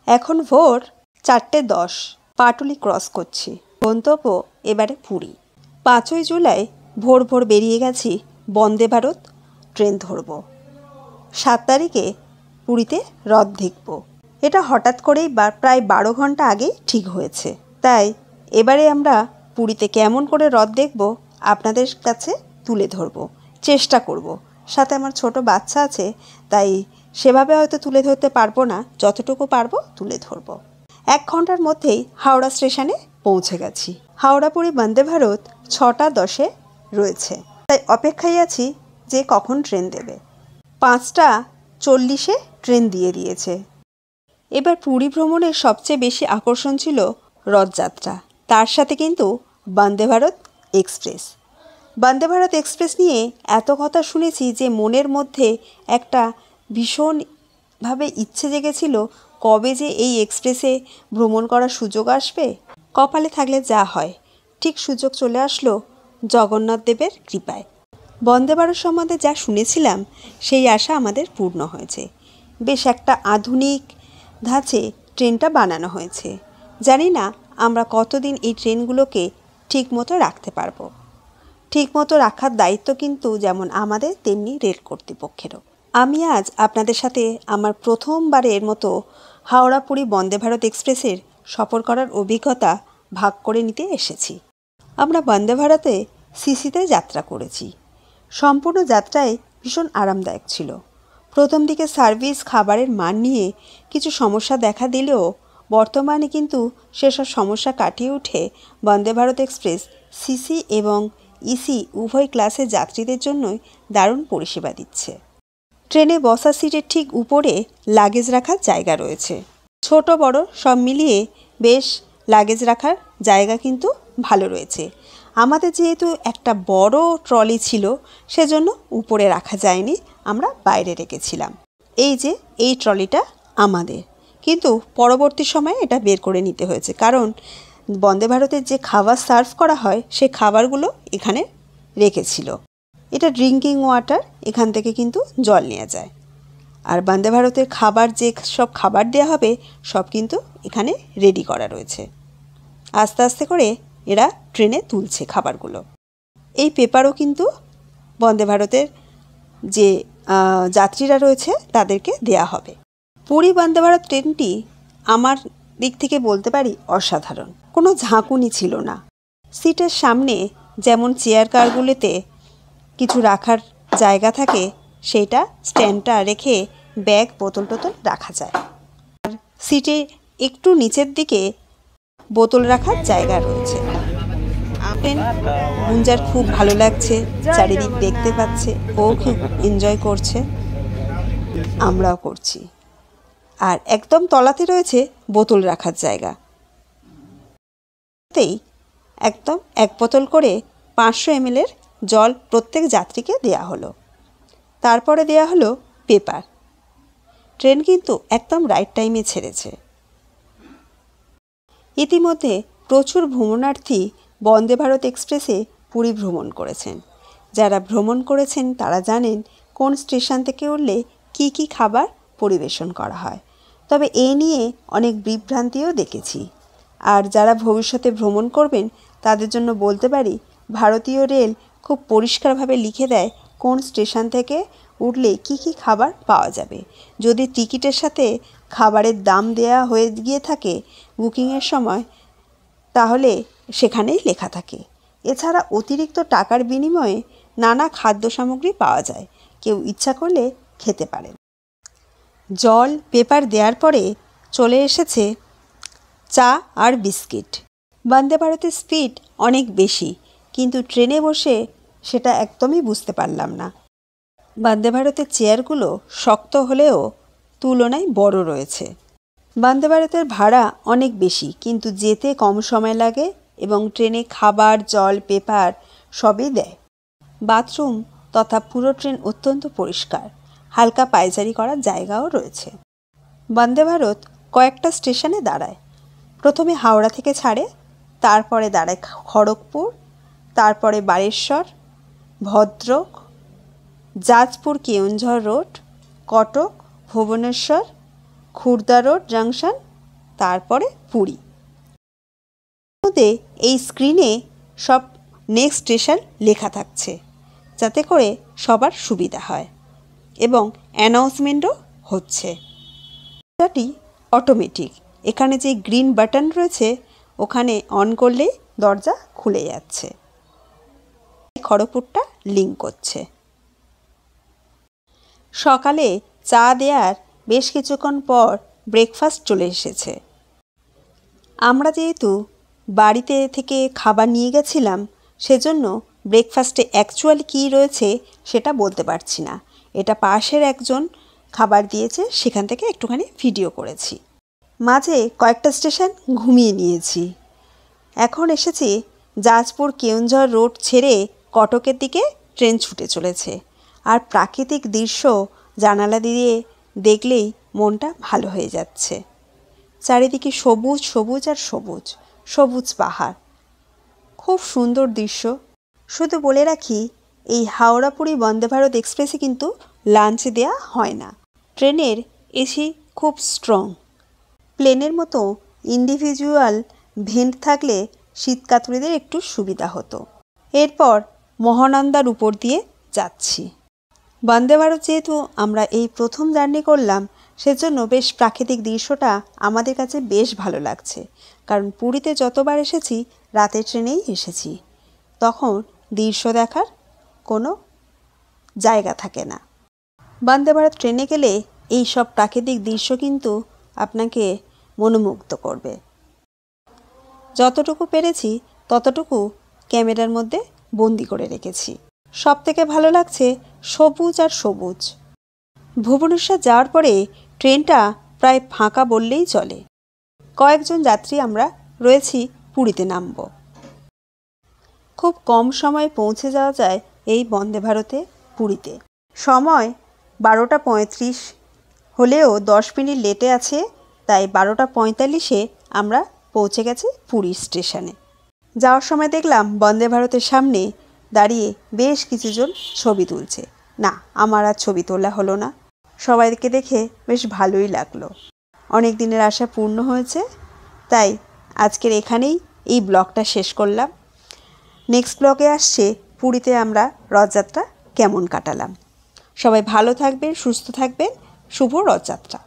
এখন ভোর 4:10, পাটুলি ক্রস করছি। গন্তব্য এবারে পুরী। 5ই জুলাই ভোর ভোর বেরিয়ে গেছি বন্দে ভারত ট্রেন ধরব। 7 তারিখে পুরীতে রথ দেখব। এটা হঠাৎ করেই প্রায় 12 ঘন্টা আগেই ঠিক হয়েছে। তাই এবারে আমরা পুরীতে কেমন করে রথ দেখব আপনাদের কাছে তুলে ধরব, চেষ্টা করব। সাথে আমার ছোট বাচ্চা আছে, তাই সেভাবে হয়তো তুলে ধরতে পারবো না, যতটুকু পারবো তুলে ধরব। 1 ঘন্টার মধ্যেই হাওড়া স্টেশনে পৌঁছে গেছি। হাওড়া পুরী বন্দে ভারত 6:10 রয়েছে, তাই অপেক্ষায় আছি যে কখন ট্রেন দেবে। 5:40 ট্রেন দিয়ে দিয়েছে। এবার পুরী ভ্রমণের সবচেয়ে বেশি আকর্ষণ ছিল রথযাত্রা, তার সাথে কিন্তু বন্দে ভারত এক্সপ্রেস। বন্দে ভারত এক্সপ্রেস নিয়ে এত কথা শুনেছি যে মনের মধ্যে একটা ভীষণভাবে ইচ্ছে জেগেছিল কবে যে এই এক্সপ্রেসে ভ্রমণ করার সুযোগ আসবে। কপালে থাকলে যা হয়, ঠিক সুযোগ চলে আসলো জগন্নাথ দেবের কৃপায়। বন্দে ভারত সম্বন্ধে যা শুনেছিলাম সেই আশা আমাদের পূর্ণ হয়েছে। বেশ একটা আধুনিক ধাঁচে ট্রেনটা বানানো হয়েছে। জানি না আমরা কতদিন এই ট্রেনগুলোকে ঠিকমতো রাখতে পারবো। ঠিকমতো রাখার দায়িত্ব কিন্তু যেমন আমাদের, তেমনি রেল কর্তৃপক্ষেরও। আমি আজ আপনাদের সাথে আমার প্রথমবারের মতো হাওড়া পুরী বন্দে ভারত এক্সপ্রেসের সফর করার অভিজ্ঞতা ভাগ করে নিতে এসেছি। আমরা বন্দে ভারতে সিসিতে যাত্রা করেছি। সম্পূর্ণ যাত্রায় ভীষণ আরামদায়ক ছিল। প্রথম দিকে সার্ভিস, খাবারের মান নিয়ে কিছু সমস্যা দেখা দিলেও বর্তমানে কিন্তু সেসব সমস্যা কাটিয়ে উঠে বন্দে ভারত এক্সপ্রেস সিসি এবং ইসি উভয় ক্লাসের যাত্রীদের জন্যই দারুণ পরিষেবা দিচ্ছে। ট্রেনে বসার সিটের ঠিক উপরে লাগেজ রাখার জায়গা রয়েছে। ছোট বড় সব মিলিয়ে বেশ লাগেজ রাখার জায়গা কিন্তু ভালো রয়েছে। আমাদের যেহেতু একটা বড় ট্রলি ছিল, সেজন্য উপরে রাখা যায়নি, আমরা বাইরে রেখেছিলাম। এই যে এই ট্রলিটা আমাদের, কিন্তু পরবর্তী সময়ে এটা বের করে নিতে হয়েছে, কারণ বন্দে ভারতের যে খাবার সার্ভ করা হয় সেই খাবারগুলো এখানে রেখেছিল। এটা ড্রিঙ্কিং ওয়াটার, এখান থেকে কিন্তু জল নেওয়া যায়। আর বন্দে ভারতের খাবার, যে সব খাবার দেওয়া হবে সব কিন্তু এখানে রেডি করা রয়েছে। আস্তে আস্তে করে এরা ট্রেনে তুলছে খাবারগুলো। এই পেপারও কিন্তু বন্দে ভারতের যে যাত্রীরা রয়েছে তাদেরকে দেয়া হবে। পুরী বন্দে ভারত ট্রেনটি আমার দিক থেকে বলতে পারি অসাধারণ। কোনো ঝাঁকুনি ছিল না। সিটের সামনে যেমন চেয়ার কারগুলিতে কিছু রাখার জায়গা থাকে, সেইটা স্ট্যান্ডটা রেখে ব্যাগ, বোতল টোতল রাখা যায়। আর সিটে একটু নিচের দিকে বোতল রাখার জায়গা রয়েছে। গুঞ্জার খুব ভালো লাগছে, চারিদিক দেখতে পাচ্ছে, ও খুব এনজয় করছে, আমরাও করছি। আর একদম তলাতে রয়েছে বোতল রাখার জায়গা। একদম 1 বোতল করে 500 ml জল প্রত্যেক যাত্রীকে দেয়া হলো। তারপরে দেয়া হলো পেপার। ট্রেন কিন্তু একদম রাইট টাইমে ছেড়েছে। ইতিমধ্যে প্রচুর ভ্রমণার্থী বন্দে ভারত এক্সপ্রেসে পুরী ভ্রমণ করেছেন। যারা ভ্রমণ করেছেন তারা জানেন কোন স্টেশন থেকে উঠলে কি কি খাবার পরিবেশন করা হয়। তবে এ নিয়ে অনেক বিভ্রান্তিও দেখেছি। আর যারা ভবিষ্যতে ভ্রমণ করবেন তাদের জন্য বলতে পারি, ভারতীয় রেল খুব পরিষ্কারভাবে লিখে দেয় কোন স্টেশন থেকে উঠলে কি কি খাবার পাওয়া যাবে। যদি টিকিটের সাথে খাবারের দাম দেয়া হয়ে গিয়ে থাকে বুকিংয়ের সময়, তাহলে সেখানেই লেখা থাকে। এছাড়া অতিরিক্ত টাকার বিনিময়ে নানা খাদ্য সামগ্রী পাওয়া যায়, কেউ ইচ্ছা করলে খেতে পারেন। জল, পেপার দেওয়ার পরে চলে এসেছে চা আর বিস্কিট। বন্দে ভারতের স্পিড অনেক বেশি, কিন্তু ট্রেনে বসে সেটা একদমই বুঝতে পারলাম না। বন্দে ভারতের চেয়ারগুলো শক্ত হলেও তুলনায় বড় রয়েছে। বন্দে ভারতের ভাড়া অনেক বেশি, কিন্তু যেতে কম সময় লাগে এবং ট্রেনে খাবার, জল, পেপার সবই দেয়। বাথরুম তথা পুরো ট্রেন অত্যন্ত পরিষ্কার। হালকা পায়চারি করার জায়গাও রয়েছে। বন্দে ভারত কয়েকটা স্টেশনে দাঁড়ায়। প্রথমে হাওড়া থেকে ছাড়ে, তারপরে দাঁড়ায় খড়গপুর, তারপরে Baleshwar, Bhadrak, Jajpur Keonjhar road, Cuttack, Bhubaneswar, Khurda road junction, তারপরে পুরী। মধ্যে এই স্ক্রিনে সব নেক্সট স্টেশন লেখা থাকছে, যাতে করে সবার সুবিধা হয় এবং অ্যানাউন্সমেন্টও হচ্ছে। এটি অটোমেটিক। এখানে যে গ্রিন বাটন রয়েছে ওখানে অন করলেই দরজা খুলে যাচ্ছে। খড়গপুরটা লিঙ্ক করছে। সকালে চা দেওয়ার বেশ কিছুক্ষণ পর ব্রেকফাস্ট চলে এসেছে। আমরা যেহেতু বাড়িতে থেকে খাবার নিয়ে গেছিলাম, সেজন্য ব্রেকফাস্টে অ্যাকচুয়ালি কী রয়েছে সেটা বলতে পারছি না। এটা পাশের একজন খাবার দিয়েছে, সেখান থেকে একটুখানি ভিডিও করেছি। মাঝে কয়েকটা স্টেশন ঘুমিয়ে নিয়েছি। এখন এসেছি জাজপুর কেওনঝর রোড ছেড়ে কটকের দিকে ট্রেন ছুটে চলেছে। আর প্রাকৃতিক দৃশ্য জানালা দিয়ে দেখলেই মনটা ভালো হয়ে যাচ্ছে। চারিদিকে সবুজ সবুজ আর সবুজ, সবুজ পাহাড়, খুব সুন্দর দৃশ্য। শুধু বলে রাখি, এই হাওড়া পুরী বন্দে ভারত এক্সপ্রেসে কিন্তু লাঞ্চ দেওয়া হয় না। ট্রেনের এসি খুব স্ট্রং। প্লেনের মতো ইন্ডিভিজুয়াল ভেন্ট থাকলে শীতকাতুরীদের একটু সুবিধা হতো। এরপর মহানন্দার উপর দিয়ে যাচ্ছি। বন্দে ভারত যেহেতু আমরা এই প্রথম জার্নি করলাম, সেজন্য বেশ প্রাকৃতিক দৃশ্যটা আমাদের কাছে বেশ ভালো লাগছে। কারণ পুরীতে যতবার এসেছি রাতের ট্রেনেই এসেছি, তখন দৃশ্য দেখার কোনো জায়গা থাকে না। বন্দে ভারত ট্রেনে গেলে এই সব প্রাকৃতিক দৃশ্য কিন্তু আপনাকে মনোমুগ্ধ করবে। যতটুকু পেরেছি ততটুকু ক্যামেরার মধ্যে বন্দি করে রেখেছি। সব থেকে ভালো লাগছে সবুজ আর সবুজ। ভুবনেশ্বর যাওয়ার পরে ট্রেনটা প্রায় ফাঁকা বললেই চলে। কয়েকজন যাত্রী আমরা রয়েছি পুরীতে নামব। খুব কম সময়ে পৌঁছে যাওয়া যায় এই বন্দে ভারতে পুরীতে। সময় 12:35 হলেও 10 মিনিট লেটে আছে, তাই 12:45-এ আমরা পৌঁছে গেছি পুরী স্টেশনে। যাওয়ার সময় দেখলাম বন্দে ভারতের সামনে দাঁড়িয়ে বেশ কিছুজন ছবি তুলছে। না, আমার আর ছবি তোলা হলো না। সবাইকে দেখে বেশ ভালোই লাগলো। অনেক দিনের আশা পূর্ণ হয়েছে, তাই আজকের এখানেই এই ব্লগটা শেষ করলাম। নেক্সট ব্লগে আসছে পুরীতে আমরা রথযাত্রা কেমন কাটালাম। সবাই ভালো থাকবেন, সুস্থ থাকবেন। শুভ রথযাত্রা।